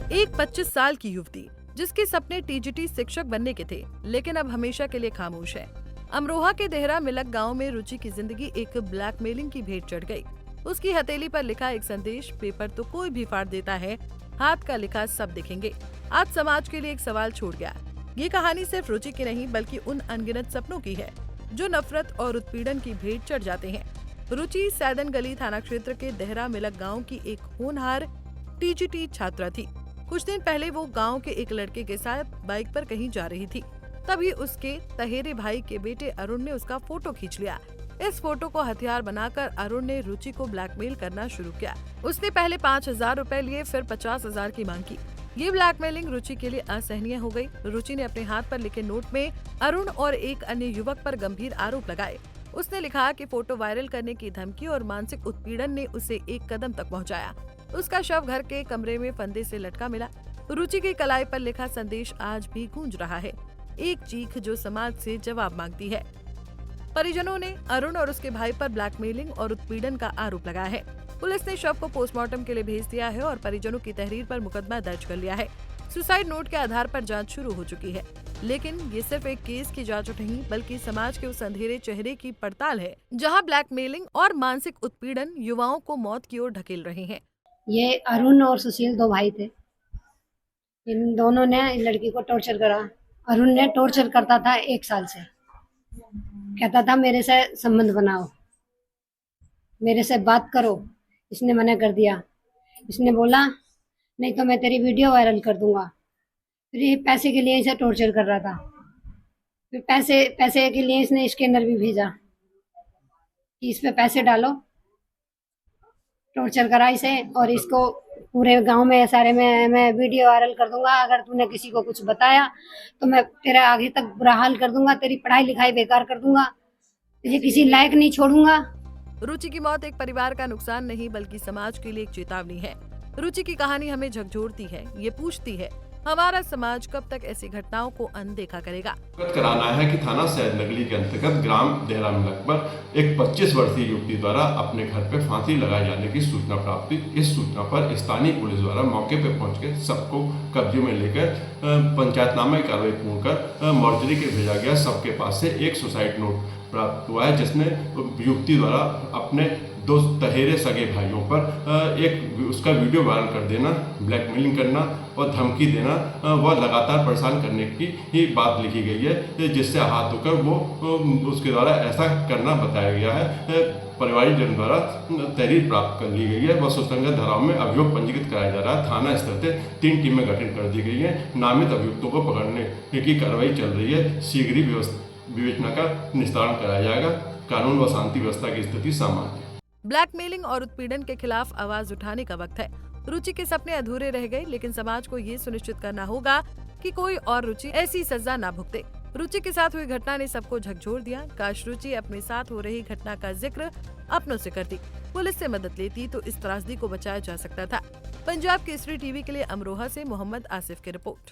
एक 25 साल की युवती जिसके सपने टीजीटी शिक्षक बनने के थे, लेकिन अब हमेशा के लिए खामोश है। अमरोहा के देहरा मिलक गांव में रुचि की जिंदगी एक ब्लैकमेलिंग की भेंट चढ़ गई। उसकी हथेली पर लिखा एक संदेश, पेपर तो कोई भी फाड़ देता है, हाथ का लिखा सब दिखेंगे, आज समाज के लिए एक सवाल छोड़ गया। ये कहानी सिर्फ रुचि की नहीं बल्कि उन अनगिनत सपनों की है जो नफरत और उत्पीड़न की भेंट चढ़ जाते हैं। रुचि सैदन गली थाना क्षेत्र के देहरा मिलक गाँव की एक होनहार टीजीटी छात्रा थी। कुछ दिन पहले वो गांव के एक लड़के के साथ बाइक पर कहीं जा रही थी, तभी उसके तहेरे भाई के बेटे अरुण ने उसका फोटो खींच लिया। इस फोटो को हथियार बनाकर अरुण ने रुचि को ब्लैकमेल करना शुरू किया। उसने पहले 5,000 रुपए लिए, फिर 50,000 की मांग की। ये ब्लैकमेलिंग रुचि के लिए असहनीय हो गई। रुचि ने अपने हाथ पर लिखे नोट में अरुण और एक अन्य युवक पर गंभीर आरोप लगाए। उसने लिखा कि फोटो वायरल करने की धमकी और मानसिक उत्पीड़न ने उसे एक कदम तक पहुंचाया। उसका शव घर के कमरे में फंदे से लटका मिला। रुचि की कलाई पर लिखा संदेश आज भी गूंज रहा है, एक चीख जो समाज से जवाब मांगती है। परिजनों ने अरुण और उसके भाई पर ब्लैकमेलिंग और उत्पीड़न का आरोप लगाया है। पुलिस ने शव को पोस्टमार्टम के लिए भेज दिया है और परिजनों की तहरीर पर मुकदमा दर्ज कर लिया है। सुसाइड नोट के आधार पर जांच शुरू हो चुकी है, लेकिन ये सिर्फ एक केस की जांच नहीं बल्कि समाज के उस अंधेरे चेहरे की पड़ताल है जहां ब्लैकमेलिंग और मानसिक उत्पीड़न युवाओं को मौत की ओर ढकेल रहे हैं। ये अरुण और सुशील दो भाई थे। इन दोनों ने लड़की को टॉर्चर करा। अरुण ने टॉर्चर करता था 1 साल से, कहता था मेरे से संबंध बनाओ, मेरे से बात करो। इसने मना कर दिया। इसने बोला नहीं तो मैं तेरी वीडियो वायरल कर दूंगा। फिर ये पैसे के लिए इसे टॉर्चर कर रहा था। फिर पैसे के लिए इसने स्कैनर भी भेजा कि इस पे पैसे डालो। टॉर्चर करा इसे और इसको पूरे गांव में सारे में मैं वीडियो वायरल कर दूंगा। अगर तूने किसी को कुछ बताया तो मैं तेरा आगे तक बुरा हाल कर दूंगा, तेरी पढ़ाई लिखाई बेकार कर दूंगा, तुझे किसी लायक नहीं छोड़ूंगा। रुचि की मौत एक परिवार का नुकसान नहीं बल्कि समाज के लिए एक चेतावनी है। रुचि की कहानी हमें झकझोरती है, ये पूछती है हमारा समाज कब तक ऐसी घटनाओं को अनदेखा करेगा। कराना है कि थाना सैदनगली के अंतर्गत ग्राम देहरा मिलक पर एक 25 वर्षीय युवती द्वारा अपने घर पर फांसी लगाए जाने की सूचना प्राप्त हुई। इस सूचना पर स्थानीय पुलिस द्वारा मौके पर पहुंचकर सबको कब्जे में लेकर पंचायतनामा की कार्रवाई पूर्ण कर मॉर्चरी के भेजा गया। सबके पास से एक सुसाइड नोट प्राप्त हुआ है जिसने युवती द्वारा अपने 2 तहेरे सगे भाइयों पर एक उसका वीडियो वायरल कर देना, ब्लैकमेलिंग करना और धमकी देना व लगातार परेशान करने की ही बात लिखी गई है, जिससे आहत होकर वो उसके द्वारा ऐसा करना बताया गया है। पारिवारिक जन द्वारा तहरीर प्राप्त कर ली गई है व सुसंगत धाराओं में अभियोग पंजीकृत कराया जा रहा है। थाना स्तर से 3 टीमें गठित कर दी गई हैं। नामित अभियुक्तों को पकड़ने की कार्रवाई चल रही है। शीघ्र ही विवेचना का निस्तारण कराया जाएगा। कानून व शांति व्यवस्था की स्थिति सामान्य है। ब्लैकमेलिंग और उत्पीड़न के खिलाफ आवाज उठाने का वक्त है। रुचि के सपने अधूरे रह गए, लेकिन समाज को ये सुनिश्चित करना होगा कि कोई और रुचि ऐसी सजा ना भुगते। रुचि के साथ हुई घटना ने सबको झकझोर दिया। काश रुचि अपने साथ हो रही घटना का जिक्र अपनों से करती, पुलिस से मदद लेती तो इस त्रासदी को बचाया जा सकता था। पंजाब केसरी टीवी के लिए अमरोहा से मोहम्मद आसिफ की रिपोर्ट।